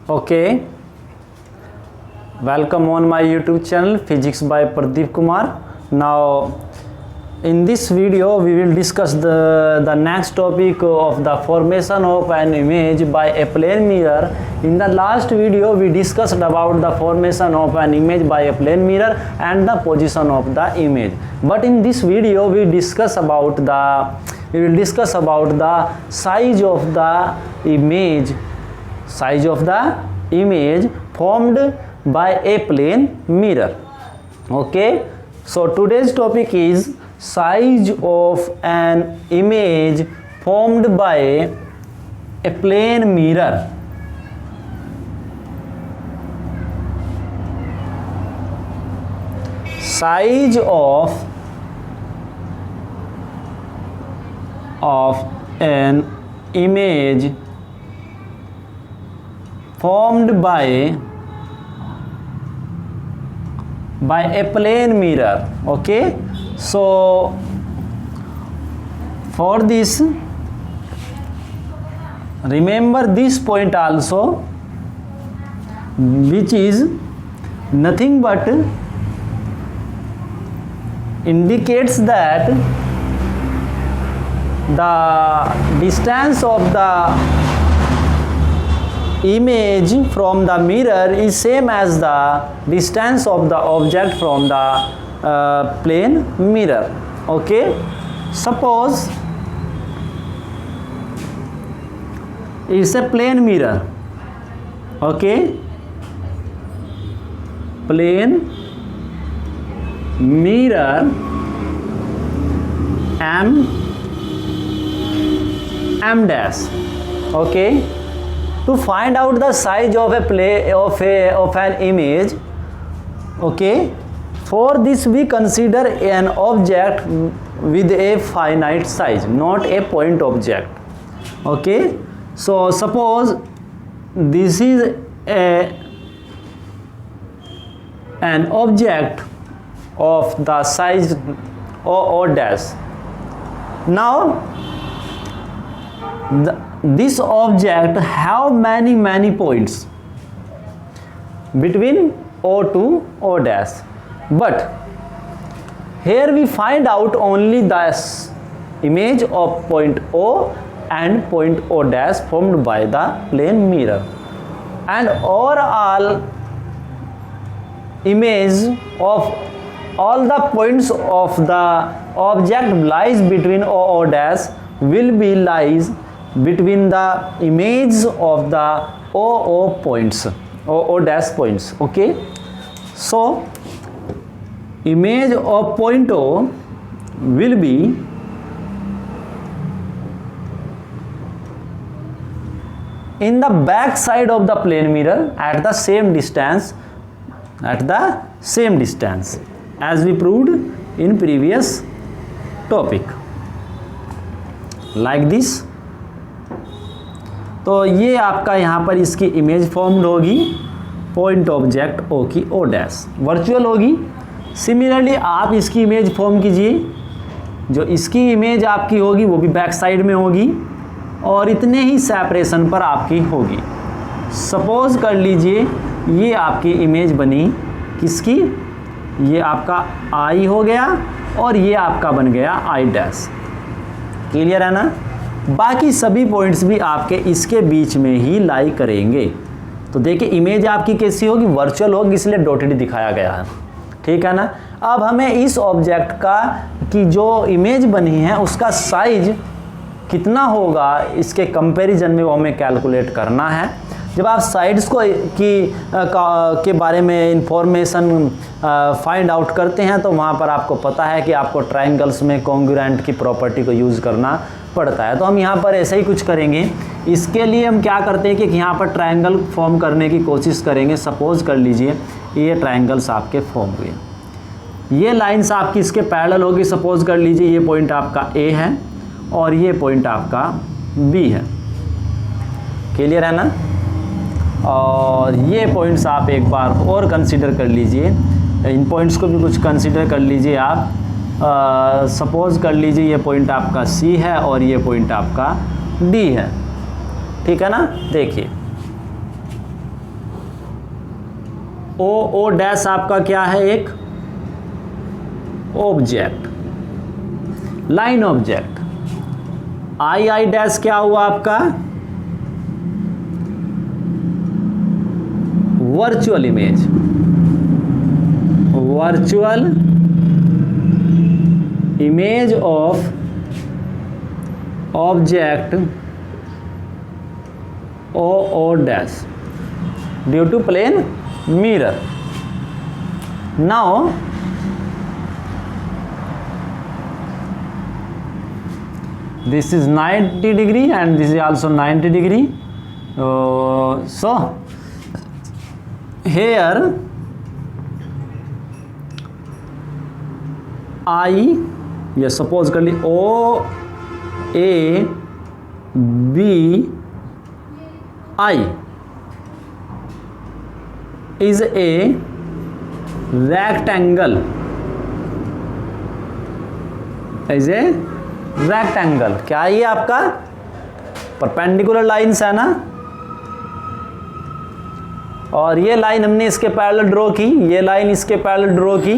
Okay, welcome on my YouTube channel Physics by Pradeep Kumar. Now in this video we will discuss the next topic of the formation of an image by a plane mirror. In the last video we discussed about the formation of an image by a plane mirror and the position of the image. But in this video we will discuss about the size of the image formed by a plane mirror. Okay, so today's topic is size of an image formed by a plane mirror. Size of an image formed by a plane mirror. Okay, so for this remember this point also, which is nothing but indicates that the distance of the image from the mirror is same as the distance of the object from the plane mirror. Okay, suppose it's a plane mirror. Okay, plane mirror m dash. Okay, to find out the size of an image, okay, for this we consider an object with a finite size, not a point object. Okay, so suppose this is an object of the size O dash. Now this object have many points between O to O dash, but here we find out only the image of point O and point O dash formed by the plane mirror, and overall image of all the points of the object lies between O dash will be lies between the image of the O dash points. Okay, so image of point O will be in the back side of the plane mirror at the same distance as we proved in previous topic, like this. तो ये आपका यहाँ पर इसकी image formed होगी point object O की O dash, virtual होगी. Similarly आप इसकी इमेज फॉर्म कीजिए, जो इसकी इमेज आपकी होगी वो भी बैक साइड में होगी और इतने ही सेपरेशन पर आपकी होगी. सपोज कर लीजिए ये आपकी इमेज बनी किसकी, ये आपका आई हो गया और ये आपका बन गया आई डैश. क्लियर है ना. बाकी सभी पॉइंट्स भी आपके इसके बीच में ही लाई करेंगे. तो देखिए इमेज आपकी कैसी होगी, वर्चुअल होगी, इसलिए डॉटेड दिखाया गया है. ठीक है ना. अब हमें इस ऑब्जेक्ट की जो इमेज बनी है उसका साइज कितना होगा इसके कंपैरिजन में वो हमें कैलकुलेट करना है. जब आप साइड्स के बारे में इंफॉर्मेशन फाइंड आउट करते हैं तो वहाँ पर आपको पता है कि आपको ट्रायंगल्स में कॉन्ग्रुएंट की प्रॉपर्टी को यूज़ करना पड़ता है. तो हम यहाँ पर ऐसे ही कुछ करेंगे. इसके लिए हम क्या करते हैं कि यहाँ पर ट्रायंगल फॉर्म करने की कोशिश करेंगे. सपोज कर लीजिए ये ट्रायंगल्स आपके फॉर्म हुए, ये लाइन्स आपकी इसके पैरेलल होगी. सपोज कर लीजिए ये पॉइंट आपका ए है और ये पॉइंट आपका बी है. क्लियर है ना. और ये पॉइंट्स आप एक बार और कंसीडर कर लीजिए, इन पॉइंट्स को भी कुछ कंसीडर कर लीजिए आप. सपोज कर लीजिए ये पॉइंट आपका सी है और ये पॉइंट आपका डी है, ठीक है ना। देखिए ओ डैश आपका क्या है, एक object, line object. I dash क्या हुआ आपका, virtual image, virtual image of object O dash due to plane mirror. Now this is 90 degree and this is also 90 degree. So here I, yes, suppose कर ली O A B I is a rectangle, is a rectangle. क्या है ये आपका, perpendicular lines है ना, और ये line हमने इसके पैरेलल ड्रॉ की, ये लाइन इसके पैरेलल ड्रॉ की,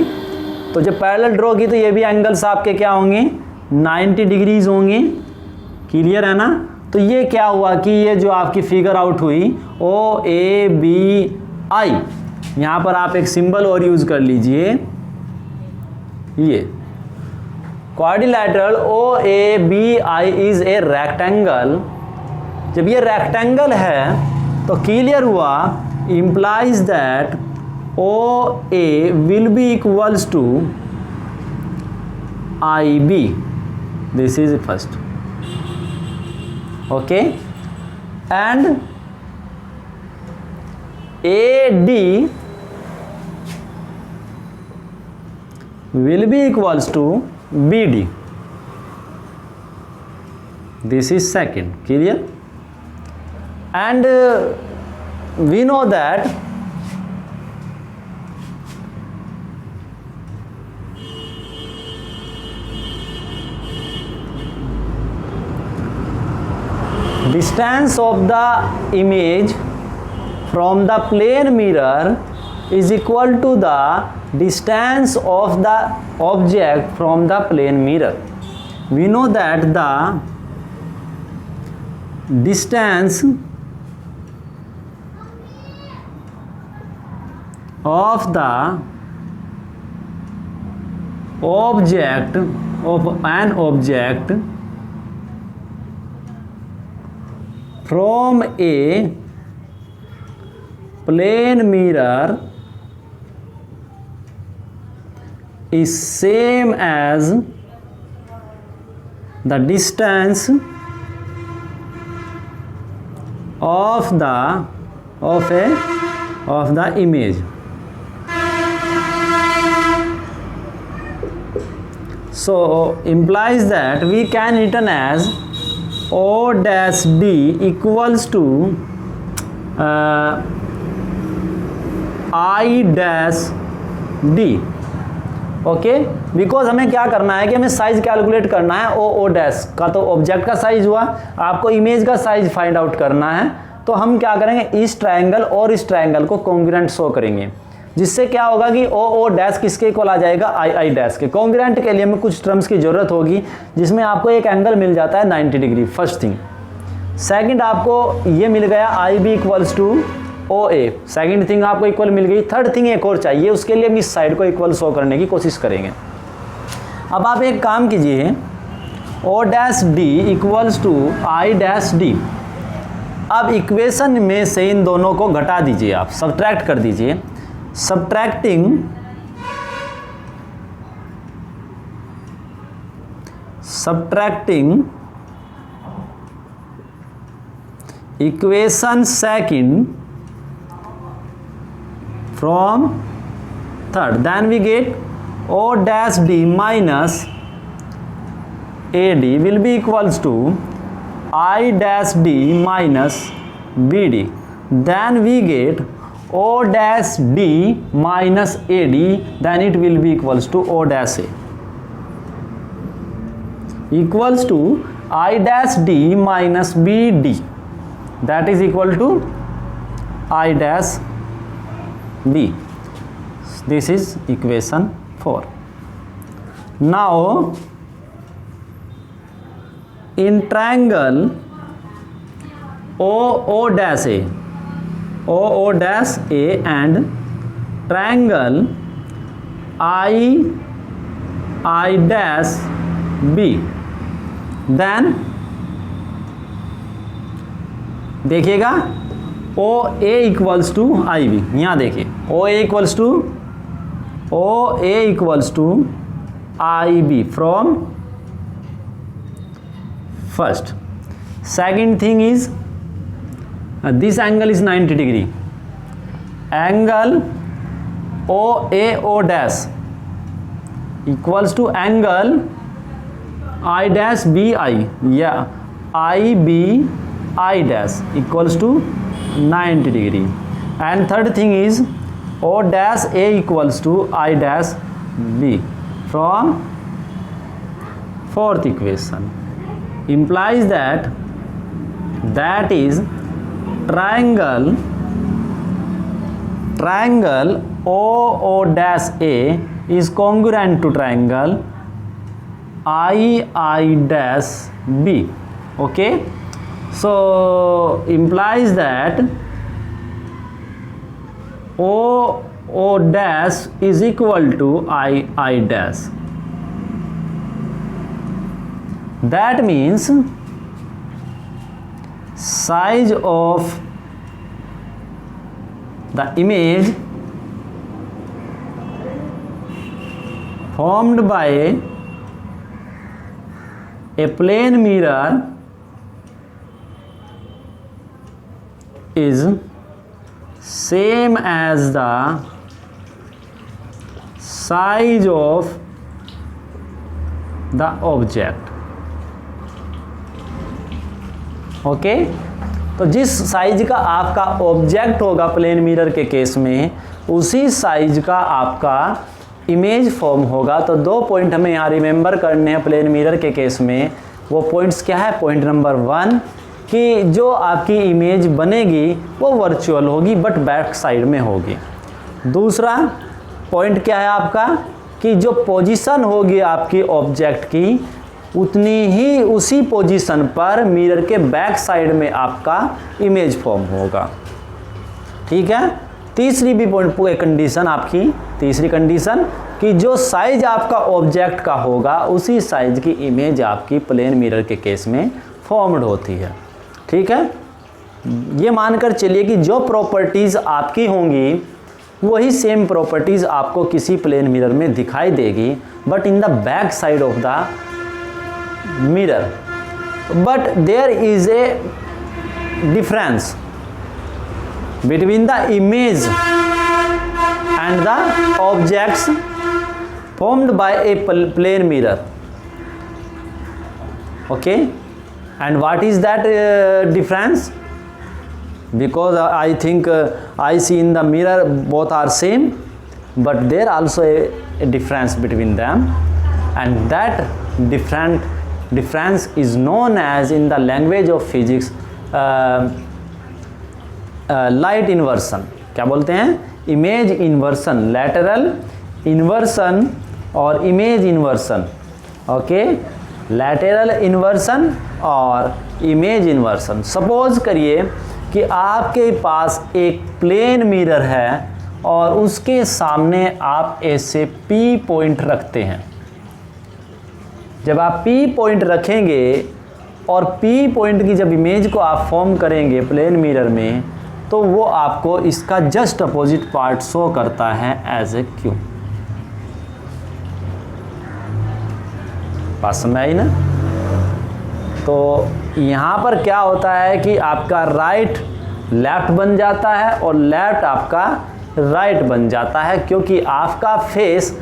तो जब पैरेलल ड्रॉ की तो ये भी एंगल्स आपके क्या होंगे, 90 डिग्रीज होंगे। क्लियर है ना। तो ये क्या हुआ कि ये जो आपकी फिगर आउट हुई ओ ए बी आई, यहाँ पर आप एक सिंबल और यूज कर लीजिए, ये quadrilateral O A B I is a rectangle. जब ये रेक्टेंगल है तो क्लियर हुआ, implies that OA will be equals to IB. This is first. Okay, and AD will be equals to BD. This is second. Clear? And we know that distance of the image from the plane mirror is equal to the distance of the object from the plane mirror. We know that the distance of the object of an object from a plane mirror is same as the distance of the image. So implies that we can written as O dash D equals to I dash D. Okay, because हमें क्या करना है कि हमें size calculate करना है O dash का, तो ऑब्जेक्ट का साइज हुआ, आपको इमेज का साइज फाइंड आउट करना है। तो हम क्या करेंगे, इस ट्रायंगल और इस ट्रायंगल को कॉन्ग्रुएंट शो करेंगे, जिससे क्या होगा कि ओ डैश किसके इक्वल आ जाएगा, आई डैश के। कॉन्ग्रुएंट के लिए हमें कुछ टर्म्स की जरूरत होगी, जिसमें आपको एक एंगल मिल जाता है 90 डिग्री, फर्स्ट थिंग। सेकंड, आपको ये मिल गया आई बी इक्वल्स टू ओ ए, सेकेंड थिंग आपको इक्वल मिल गई। थर्ड थिंग एक और चाहिए, उसके लिए हम इस साइड को इक्वल शो करने की कोशिश करेंगे। अब आप एक काम कीजिए, O dash D equals to I dash D. अब इक्वेशन में से इन दोनों को घटा दीजिए, आप सब्ट्रैक्ट कर दीजिए। Subtracting equation second from third, then we get O dash D minus AD will be equals to I dash D minus BD. Then we get O dash D minus AD, then it will be equals to O dash A equals to I dash D minus BD, that is equal to I dash B. This is equation 4. Now in triangle OO dash A and triangle I dash B, then देखिएगा OA equals to IB. यहाँ देखिए OA equals to IB from first. Second thing is this angle is 90 degree. Angle OAO dash equals to angle I dash BI. Yeah, IB I dash equals to 90 degree. And third thing is O dash A equals to I dash B from fourth equation. Implies that is triangle OO dash A is congruent to triangle I dash B. Okay, so implies that OO dash is equal to I dash. That means size of the image formed by a plane mirror is same as the size of the object. Okay, तो जिस size का आपका object होगा plane mirror के case में, उसी size का आपका इमेज फॉर्म होगा. तो 2 पॉइंट हमें यहाँ रिमेंबर करने हैं प्लेन मिरर के केस में. वो पॉइंट्स क्या है? पॉइंट नंबर 1 कि जो आपकी इमेज बनेगी वो वर्चुअल होगी बट बैक साइड में होगी. दूसरा पॉइंट क्या है आपका कि जो पोजीशन होगी आपकी ऑब्जेक्ट की, उतनी ही उसी पोजीशन पर मिरर के बैक साइड में आपका इमेज फॉर्म होगा. ठीक है. तीसरी भी पॉइंट कंडीशन आपकी, तीसरी कंडीशन कि जो साइज आपका ऑब्जेक्ट का होगा उसी साइज की इमेज आपकी प्लेन मिरर के केस में फॉर्म्ड होती है. ठीक है. ये मानकर चलिए कि जो प्रॉपर्टीज़ आपकी होंगी वही सेम प्रॉपर्टीज़ आपको किसी प्लेन मिरर में दिखाई देगी but in the back side of the mirror, but there is a difference between the image and the objects formed by a plane mirror. Okay, and what is that difference? Because I think I see in the mirror both are same, but there also a difference between them, and that difference is known as in the language of physics light inversion. क्या बोलते हैं? Image inversion, lateral inversion और image inversion. Okay, lateral inversion और image inversion. Suppose करिए कि आपके पास एक plane mirror है और उसके सामने आप ऐसे P पॉइंट रखते हैं. जब आप P पॉइंट रखेंगे और P पॉइंट की जब इमेज को आप फॉर्म करेंगे प्लेन मिरर में, तो वो आपको इसका जस्ट अपोजिट पार्ट शो करता है एज ए क्यू. बात समझ आई ना? तो यहाँ पर क्या होता है कि आपका राइट लेफ्ट बन जाता है और लेफ्ट आपका राइट बन जाता है, क्योंकि आपका फेस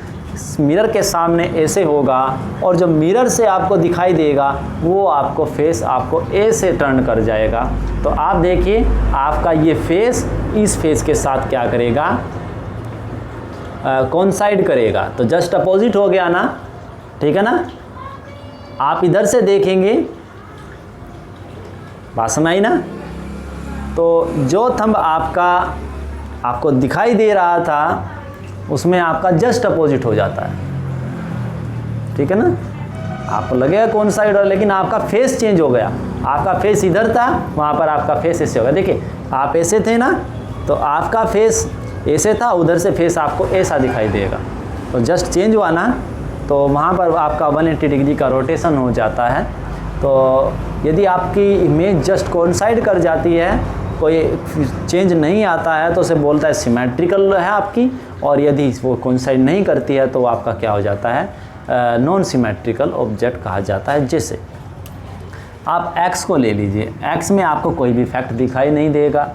मिरर के सामने ऐसे होगा और जो मिरर से आपको दिखाई देगा वो आपको फेस आपको ऐसे टर्न कर जाएगा. तो आप देखिए आपका ये फेस इस फेस के साथ क्या करेगा? कोइंसाइड करेगा. तो जस्ट अपोजिट हो गया ना. ठीक है ना? आप इधर से देखेंगे, बात समझ आई ना? तो जो थंब आपको दिखाई दे रहा था उसमें आपका जस्ट अपोजिट हो जाता है, ठीक है ना। आपको लगेगा कौन साइड और, लेकिन आपका फेस चेंज हो गया, आपका फेस इधर था, वहाँ पर आपका फेस ऐसे होगा। देखिए आप ऐसे थे ना, तो आपका फेस ऐसे था, उधर से फेस आपको ऐसा दिखाई देगा। तो जस्ट चेंज हुआ ना, तो वहाँ पर आपका 180 डिग्री का रोटेशन हो जाता है। तो यदि आपकी इमेज जस्ट कोइंसाइड कर जाती है, कोई चेंज नहीं आता है, तो उसे बोलता है सिमेट्रिकल है आपकी। और यदि वो कोइंसाइड नहीं करती है तो आपका क्या हो जाता है, नॉन सिमेट्रिकल ऑब्जेक्ट कहा जाता है। जैसे आप x को ले लीजिए, x में आपको कोई भी फैक्ट दिखाई नहीं देगा।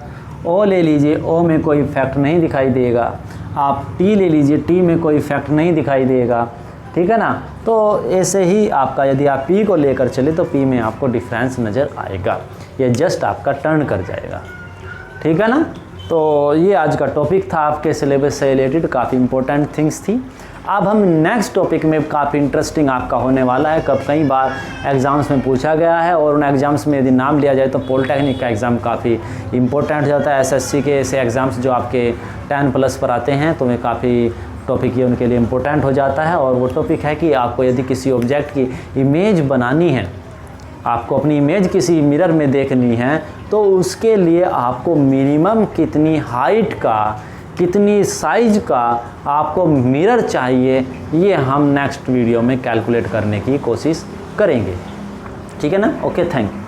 o ले लीजिए, o में कोई फैक्ट नहीं दिखाई देगा। आप t ले लीजिए, t में कोई फैक्ट नहीं दिखाई देगा, ठीक है ना। तो ऐसे ही आपका यदि आप p को लेकर चले तो p में आपको डिफरेंस नज़र आएगा, ये जस्ट आपका टर्न कर जाएगा, ठीक है ना। तो ये आज का टॉपिक था आपके सिलेबस से रिलेटेड, काफ़ी इंपॉर्टेंट थिंग्स थी। अब हम नेक्स्ट टॉपिक में, काफ़ी इंटरेस्टिंग आपका होने वाला है, कब कई बार एग्ज़ाम्स में पूछा गया है, और उन एग्ज़ाम्स में यदि नाम लिया जाए तो पॉलिटेक्निक का एग्ज़ाम काफ़ी इंपॉर्टेंट हो जाता है। एसएससी के ऐसे एग्ज़ाम्स जो आपके 10+ पर आते हैं, तो वे काफ़ी टॉपिक ये उनके लिए इम्पोर्टेंट हो जाता है। और वो टॉपिक है कि आपको यदि किसी ऑब्जेक्ट की इमेज बनानी है, आपको अपनी इमेज किसी मिरर में देखनी है, तो उसके लिए आपको मिनिमम कितनी हाइट का, कितनी साइज का आपको मिरर चाहिए, ये हम नेक्स्ट वीडियो में कैलकुलेट करने की कोशिश करेंगे, ठीक है ना। Okay, thank you.